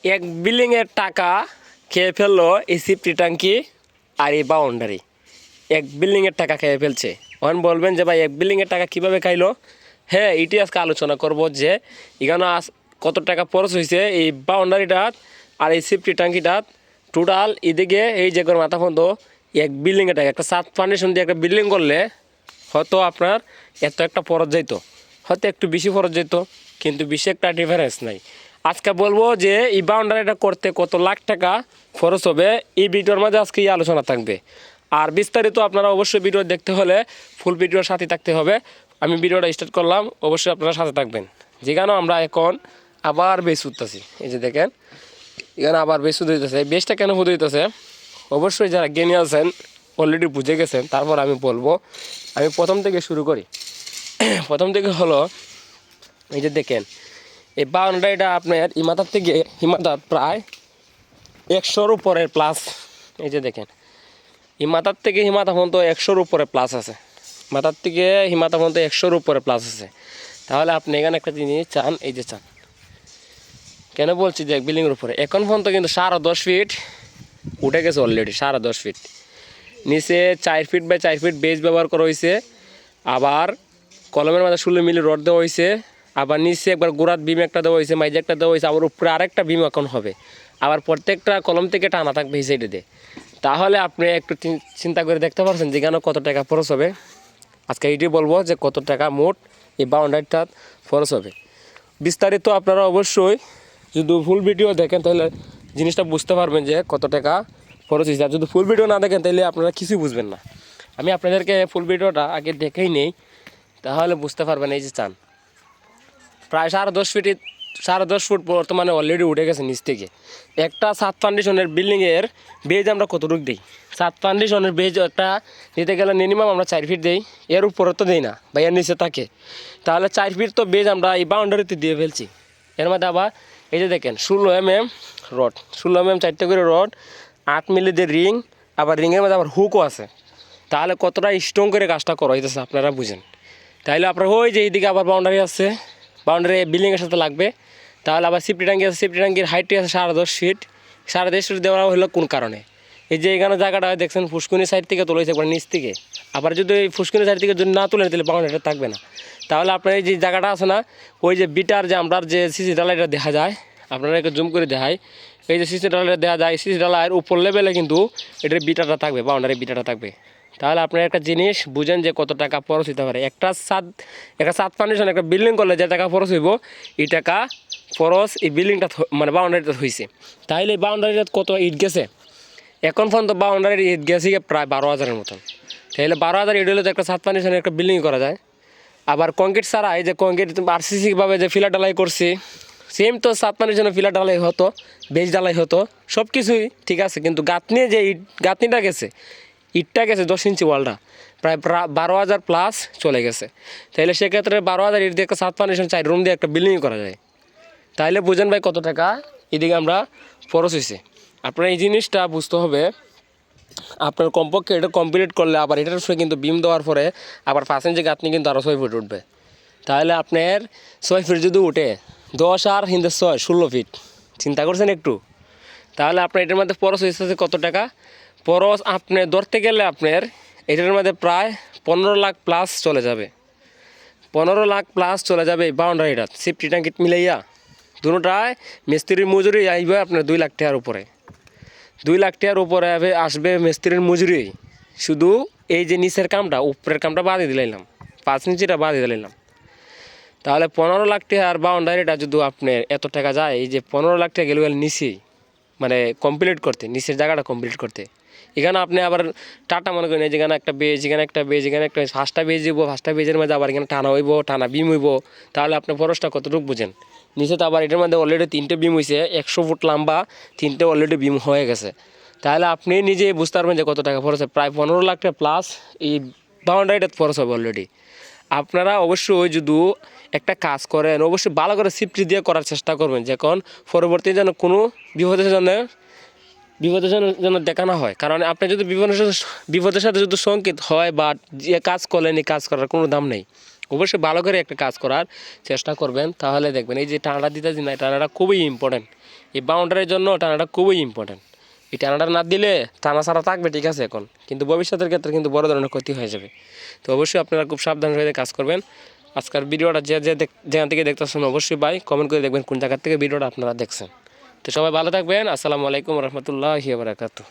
এক বিল্ডিংয়ের টাকা খেয়ে ফেললো এই সিফটি ট্যাঙ্কি আর এই বাউন্ডারি। এক বিল্ডিংয়ের টাকা খেয়ে ফেলছে। এখন বলবেন যে ভাই এক বিল্ডিংয়ের টাকা কীভাবে খাইলো? হ্যাঁ, এটি আজকে আলোচনা করব যে এখানে কত টাকা খরচ হয়েছে এই বাউন্ডারিটা আর এই সিফটি ট্যাঙ্কিটা। টোটাল এদিকে এই যে মাথা পর্যন্ত এক বিল্ডিংয়ের টাকা। একটা সাত ফাউন্ডেশন দিয়ে একটা বিল্ডিং করলে হয়তো আপনার এত একটা খরচ যাইতো, হয়তো একটু বেশি খরচ যেত, কিন্তু বেশি একটা ডিফারেন্স নাই। আজকে বলবো যে এই বাউন্ডারিটা করতে কত লাখ টাকা খরচ হবে, এই ভিডিওর মাঝে আজকে এই আলোচনা থাকবে। আর বিস্তারিত আপনারা অবশ্যই ভিডিও দেখতে হলে ফুল ভিডিওর সাথে থাকতে হবে। আমি ভিডিওটা স্টার্ট করলাম, অবশ্যই আপনারা সাথে থাকবেন। যেখানে আমরা এখন আবার বেশ উঠতেছি, এই যে দেখেন এখানে আবার বেশ উঠে দিতেছে। বেশটা কেন উঠে দিতেছে অবশ্যই যারা জ্ঞানী আছেন অলরেডি বুঝে গেছেন। তারপর আমি বলবো, আমি প্রথম থেকে শুরু করি। প্রথম থেকে হলো এই যে দেখেন এই বাউন্ডারিটা আপনার হিমাতার থেকে হিমাতার প্রায় 100-র উপরে প্লাস। এই যে দেখেন হিমাতার থেকে হিমাতা পর্যন্ত 100-র উপরে প্লাস আছে। হিমাতার থেকে হিমাতা পর্যন্ত 100-র উপরে প্লাস আছে। তাহলে আপনি এখানে একটা জিনিস চান, এই যে চান কেন বলছি যে এক বিল্ডিংয়ের উপরে এখন পর্যন্ত কিন্তু 10.5 ফিট উঠে গেছে অলরেডি। 10.5 ফিট নিচে 4 ফিট বাই 4 ফিট বেজ ব্যবহার করা হয়েছে। আবার কলমের মাঝে 16 মিলি রড দেওয়া হয়েছে। আবার নিচে একবার গোড়াত বিম একটা দেওয়া হয়েছে, মাইজে একটা দেওয়া হয়েছে। আবার উপরে আরেকটা বিম এখন হবে। আবার প্রত্যেকটা কলম থেকে টানা থাকবে এই সাইডে দিয়ে। তাহলে আপনি একটু চিন্তা করে দেখতে পারছেন যেখানে কত টাকা খরচ হবে। আজকে এইটি বলবো যে কত টাকা মোট এই বাউন্ডারিটা খরচ হবে। বিস্তারিত আপনারা অবশ্যই যদি ফুল ভিডিও দেখেন তাহলে জিনিসটা বুঝতে পারবেন যে কত টাকা খরচ হয়েছে। আর যদি ফুল ভিডিও না দেখেন তাহলে আপনারা কিছুই বুঝবেন না। আমি আপনাদেরকে ফুল ভিডিওটা আগে দেখেই নেই, তাহলে বুঝতে পারবেন। এই যে চান প্রায় 10.5 ফুট বর্তমানে অলরেডি উঠে গেছে নিচ থেকে। একটা সাত ফাউন্ডেশনের বিল্ডিংয়ের বেজ আমরা কতটুকু দিই? সাত ফাউন্ডেশনের বেজ একটা দিতে গেলে মিনিমাম আমরা 4 ফিট দিই, এর উপরে তো দিই না বা এর নিচে থাকে। তাহলে 4 ফিট তো বেজ আমরা এই বাউন্ডারিতে দিয়ে ফেলছি। এর মধ্যে আবার এই যে দেখেন 16 mm রড, 16 mm 4টে করে রড, 8 মিলি দিয়ে রিং, আবার রিংয়ের মধ্যে আবার হুকও আছে। তাহলে কতটা স্ট্রং করে কাজটা করা হইতেছে আপনারা বুঝেন। তাইলে আপনার ওই যে এইদিকে আবার বাউন্ডারি আছে, বাউন্ডারি বিল্ডিংয়ের সাথে লাগবে। তাহলে আবার সিফটি ট্যাঙ্কি আছে, সিফটি ট্যাঙ্কির হাইটটি আছে 10.5 ফিট। 10.5 ফিট দেওয়া হলো কোন কারণে? এই যে এখানে জায়গাটা দেখছেন ফুসকুনি সাইড থেকে তুলেছে একবার নিচ থেকে। আবার যদি এই ফুসকুনি সাইড থেকে যদি না তুলে তাহলে বাউন্ডারিটা থাকবে না। তাহলে আপনার এই যে জায়গাটা আছে না, ওই যে বিটার যে আমরা যে সিসি ঢালাইটা দেখা যায়, আপনারা একটু জুম করে দেখায়। এই যে সিসি ঢালাইটা দেখা যায়, সিসি ঢালাইয়ের উপর লেভেলে কিন্তু এটার বিটাটা থাকবে, বাউন্ডারি বিটাটা থাকবে। তাহলে আপনার একটা জিনিস বুঝেন যে কত টাকা খরচ হতে পারে। একটা সাত ফাউন্ডেশন একটা বিল্ডিং করলে যে টাকা খরচ হইব, এই টাকা খরচ এই বিল্ডিংটা মানে বাউন্ডারিটা হয়েছে। তাহলে এই বাউন্ডারিটা কত ইট গেছে? এখন পর্যন্ত বাউন্ডারির ইট গেছে প্রায় 12,000-এর মতন। তাহলে 12,000 ইট হলে তো একটা সাত ফাউন্ডেশনের একটা বিল্ডিং করা যায়। আবার কংক্রিট ছাড়া এই যে কংক্রিট আরসিসিভাবে যে ফিলার ঢালাই করছি, সেম তো সাত ফাউন্ডেশনের ফিলার ঢালাই হতো, বেজ ঢালাই হতো, সব কিছুই ঠিক আছে। কিন্তু গাঁথনি যে ইট গাঁথনিটা গেছে, ইটটা গেছে 10 ইঞ্চি ওয়ালটা প্রায় 12,000 প্লাস চলে গেছে। তাহলে সেক্ষেত্রে 12,000 ইট দিয়ে একটা সাত ফাউন্ডেশন 4 রুম দিয়ে একটা বিল্ডিং করা যায়। তাহলে বুঝেন ভাই কত টাকা এদিকে আমরা খরচ হয়েছে। আপনার এই জিনিসটা বুঝতে হবে। আপনার কমপক্ষে এটা কমপ্লিট করলে আবার এটার সঙ্গে কিন্তু বিম দেওয়ার পরে আবার 5 ইঞ্চি গাঁথনি কিন্তু আরও 6 ফিট উঠবে। তাহলে আপনার 6 ফিট যদি উঠে 10 আর হিন্দে 6 16 ফিট, চিন্তা করছেন একটু? তাহলে আপনার এটার মধ্যে খরচ হয়েছে কত টাকা? খরচ আপনি ধরতে গেলে আপনার এটার মধ্যে প্রায় 15 লাখ প্লাস চলে যাবে। 15 লাখ প্লাস চলে যাবে এই বাউন্ডারিটা সিফটি ট্যাঙ্কিট মিলাইয়া। দুটোটায় মিস্ত্রির মজুরি আসবে আপনার 2 লাখ টাকার উপরে। 2 লাখ টাকার উপরে আসবে মিস্ত্রির মজুরি। শুধু এই যে নিচের কামটা, উপরের কামটা বাদে দিলাম, 5 ইঞ্চিটা বাদে দিলাম। তাহলে 15 লাখ টাকার বাউন্ডারিটা যদি আপনার এত টাকা যায়, এই যে 15 লাখ টাকা গেলে নিচেই মানে কমপ্লিট করতে, নিচের জায়গাটা কমপ্লিট করতে। এখানে আপনি আবার টাটা মনে করেন যেখানে একটা বেজ, এখানে একটা বেজ, এখানে একটা 5টা বেজ দিব, 5টা বেজের মধ্যে আবার এখানে টানা হইব, টানা বিম হইব। তাহলে আপনি খরচটা কতটুকু বুঝেন? নিচে তো আবার এটার মধ্যে অলরেডি 3টে বিম হয়েছে, 100 ফুট লম্বা 3টে অলরেডি বিম হয়ে গেছে। তাহলে আপনি নিজেই বুঝতে পারবেন যে কত টাকা খরচ হয়। প্রায় 15 লাখ টাকা প্লাস এই বাউন্ডারিটা খরচ হবে অলরেডি। আপনারা অবশ্যই যদি একটা কাজ করেন অবশ্যই ভালো করে সিফটি দিয়ে করার চেষ্টা করবেন, যখন পরবর্তী যেন কোনো বিপদের যেন দেখা না হয়। কারণ আপনি যদি বিপদের সাথে যদি সংকেত হয় বা যে কাজ করলেন এই কাজ করার কোনো দাম নেই। অবশ্যই ভালো করে একটা কাজ করার চেষ্টা করবেন, তাহলে দেখবেন এই যে টানাটা দিতেছি না, এই টানাটা খুবই ইম্পর্টেন্ট। এই বাউন্ডারির জন্য টানাটা খুবই ইম্পর্টেন্ট। এই টানাটা না দিলে টানা ছাড়া থাকবে ঠিক আছে এখন, কিন্তু ভবিষ্যতের ক্ষেত্রে কিন্তু বড় ধরনের ক্ষতি হয়ে যাবে। তো অবশ্যই আপনারা খুব সাবধান হয়ে কাজ করবেন। আজকের ভিডিওটা যেখান থেকে দেখতেছেন অবশ্যই ভাই কমেন্ট করে দেখবেন কোন জায়গা থেকে ভিডিওটা আপনারা দেখছেন। তো সবাই ভালো থাকবেন। আসসালামু আলাইকুম রহমতুল্লাহি ওয়া বারাকাতুহু।